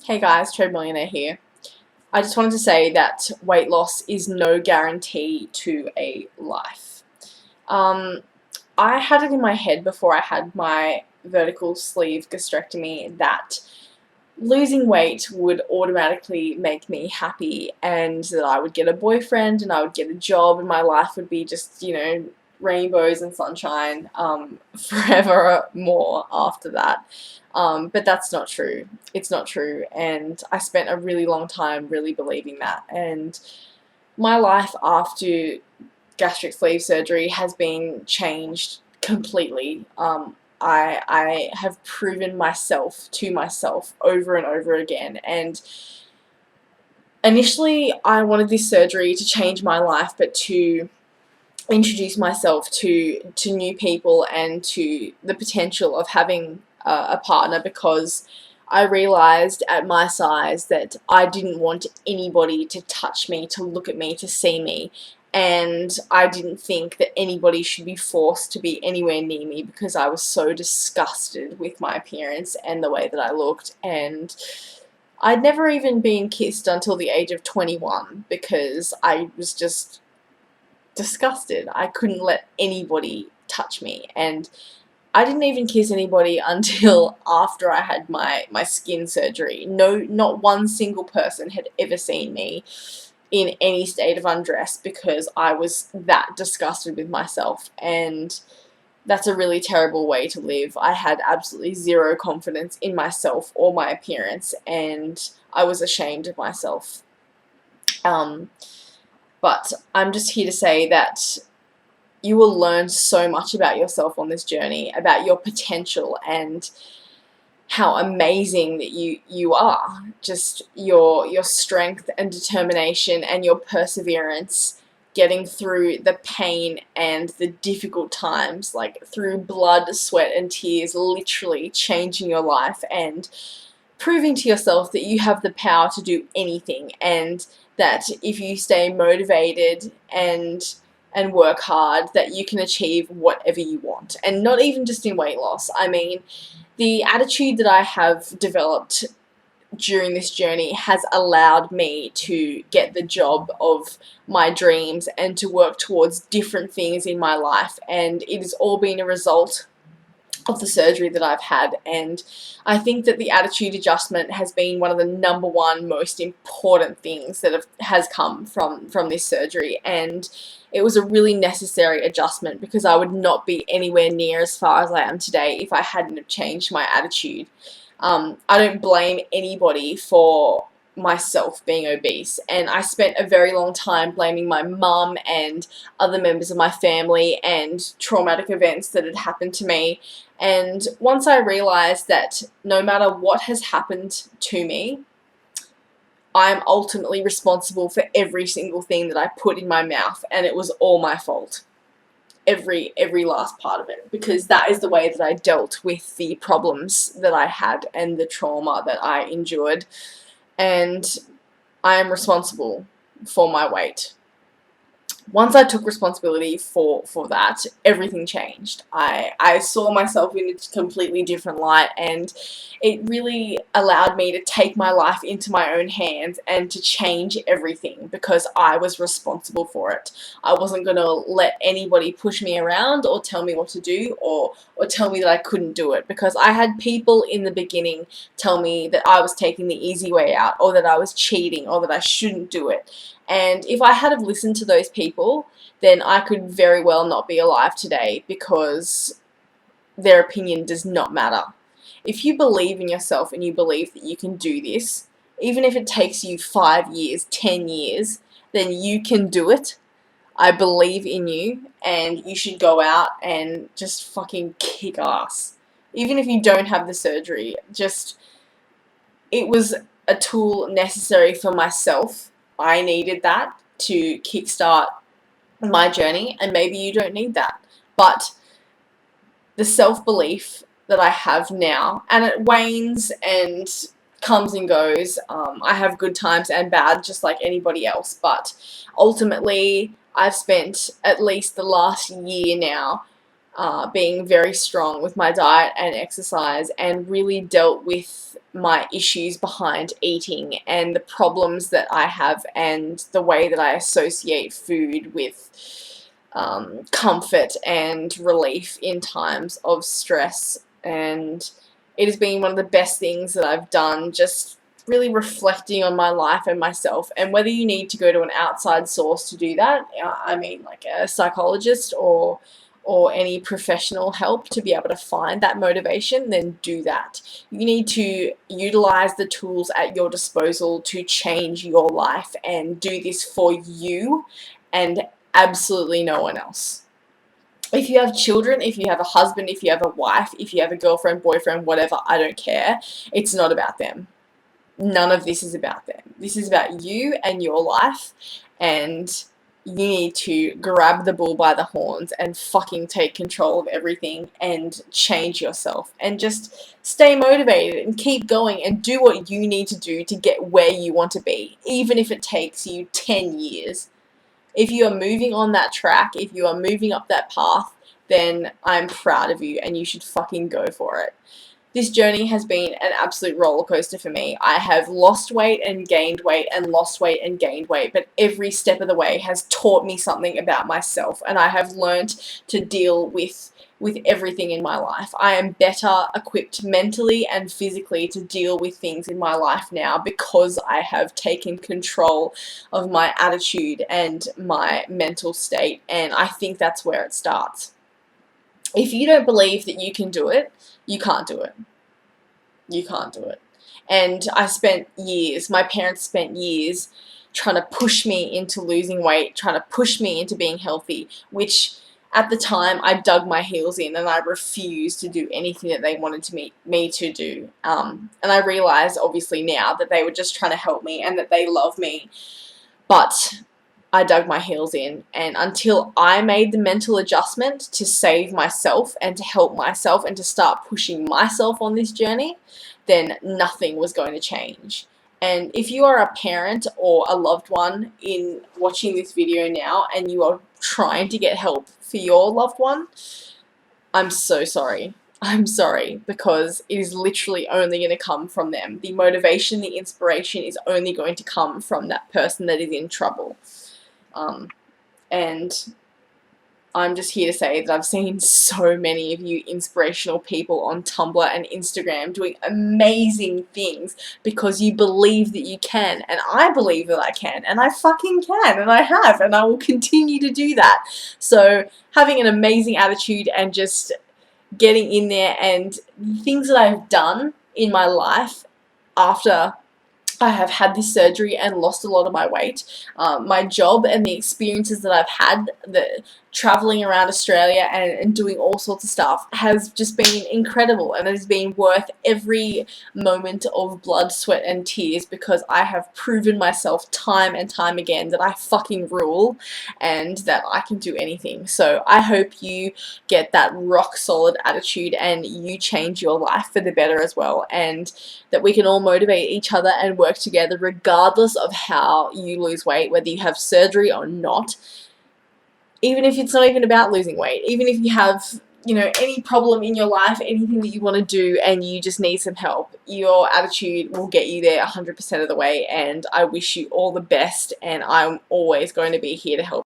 Hey guys, Trade Millionaire here. I just wanted to say that weight loss is no guarantee to a life. Um, I had it in my head before I had my vertical sleeve gastrectomy that losing weight would automatically make me happy and that I would get a boyfriend and I would get a job and my life would be just, rainbows and sunshine forever more after that. But that's not true. It's not true. And I spent a really long time really believing that. And my life after gastric sleeve surgery has been changed completely. I have proven myself to myself over and over again. And initially, I wanted this surgery to change my life, but to introduce myself to new people and to the potential of having a partner, because I realized at my size that I didn't want anybody to touch me, to look at me, to see me. And I didn't think that anybody should be forced to be anywhere near me because I was so disgusted with my appearance and the way that I looked. And I'd never even been kissed until the age of 21 because I was just disgusted. I couldn't let anybody touch me, and I didn't even kiss anybody until after I had my skin surgery. No, not one single person had ever seen me in any state of undress because I was that disgusted with myself, and that's a really terrible way to live. I had absolutely zero confidence in myself or my appearance, and I was ashamed of myself. But I'm just here to say that you will learn so much about yourself on this journey, about your potential and how amazing that you are. Just your strength and determination and your perseverance, getting through the pain and the difficult times, like through blood, sweat and tears, literally changing your life and proving to yourself that you have the power to do anything, and that if you stay motivated and work hard, that you can achieve whatever you want. And not even just in weight loss. I mean, the attitude that I have developed during this journey has allowed me to get the job of my dreams and to work towards different things in my life, and it has all been a result of the surgery that I've had. And I think that the attitude adjustment has been one of the number one most important things that has come from this surgery, and it was a really necessary adjustment because I would not be anywhere near as far as I am today if I hadn't have changed my attitude. I don't blame anybody for myself being obese, and I spent a very long time blaming my mum and other members of my family and traumatic events that had happened to me. And once I realized that no matter what has happened to me, I'm ultimately responsible for every single thing that I put in my mouth, and it was all my fault. Every last part of it, because that is the way that I dealt with the problems that I had and the trauma that I endured. And I am responsible for my weight. Once I took responsibility for that, everything changed. I saw myself in a completely different light, and it really allowed me to take my life into my own hands and to change everything because I was responsible for it. I wasn't going to let anybody push me around or tell me what to do, or tell me that I couldn't do it, because I had people in the beginning tell me that I was taking the easy way out, or that I was cheating, or that I shouldn't do it. And if I had have listened to those people, then I could very well not be alive today, because their opinion does not matter. If you believe in yourself and you believe that you can do this, even if it takes you 5 years, 10 years, then you can do it. I believe in you, and you should go out and just fucking kick ass. Even if you don't have the surgery, it was a tool necessary for myself. I needed that to kickstart my journey, and maybe you don't need that. But the self-belief that I have now, and it wanes and comes and goes. I have good times and bad, just like anybody else. But ultimately, I've spent at least the last year now being very strong with my diet and exercise, and really dealt with my issues behind eating and the problems that I have and the way that I associate food with comfort and relief in times of stress. And it has been one of the best things that I've done, just really reflecting on my life and myself. And whether you need to go to an outside source to do that, I mean like a psychologist or any professional help to be able to find that motivation, then do that. You need to utilize the tools at your disposal to change your life and do this for you and absolutely no one else. If you have children, if you have a husband, if you have a wife, if you have a girlfriend, boyfriend, whatever, I don't care. It's not about them. None of this is about them. This is about you and your life, and you need to grab the bull by the horns and fucking take control of everything and change yourself and just stay motivated and keep going and do what you need to do to get where you want to be, even if it takes you 10 years. If you are moving on that track, if you are moving up that path, then I'm proud of you and you should fucking go for it. This journey has been an absolute roller coaster for me. I have lost weight and gained weight and lost weight and gained weight, but every step of the way has taught me something about myself, and I have learned to deal with everything in my life. I am better equipped mentally and physically to deal with things in my life now because I have taken control of my attitude and my mental state, and I think that's where it starts. If you don't believe that you can do it, you can't do it. You can't do it. And my parents spent years trying to push me into losing weight, trying to push me into being healthy, which at the time I dug my heels in and I refused to do anything that they wanted me to do. And I realize obviously now that they were just trying to help me and that they love me. But I dug my heels in, and until I made the mental adjustment to save myself and to help myself and to start pushing myself on this journey, then nothing was going to change. And if you are a parent or a loved one in watching this video now and you are trying to get help for your loved one, I'm so sorry. I'm sorry, because it is literally only going to come from them. The motivation, the inspiration is only going to come from that person that is in trouble. And I'm just here to say that I've seen so many of you inspirational people on Tumblr and Instagram doing amazing things because you believe that you can, and I believe that I can, and I fucking can, and I have, and I will continue to do that. So having an amazing attitude and just getting in there, and things that I've done in my life after I have had this surgery and lost a lot of my weight. My job and the experiences that I've had, the traveling around Australia and doing all sorts of stuff, has just been incredible, and it has been worth every moment of blood, sweat and tears, because I have proven myself time and time again that I fucking rule and that I can do anything. So I hope you get that rock solid attitude and you change your life for the better as well, and that we can all motivate each other and work together regardless of how you lose weight, whether you have surgery or not. Even if it's not even about losing weight, even if you have, any problem in your life, anything that you want to do and you just need some help, your attitude will get you there 100% of the way, and I wish you all the best, and I'm always going to be here to help.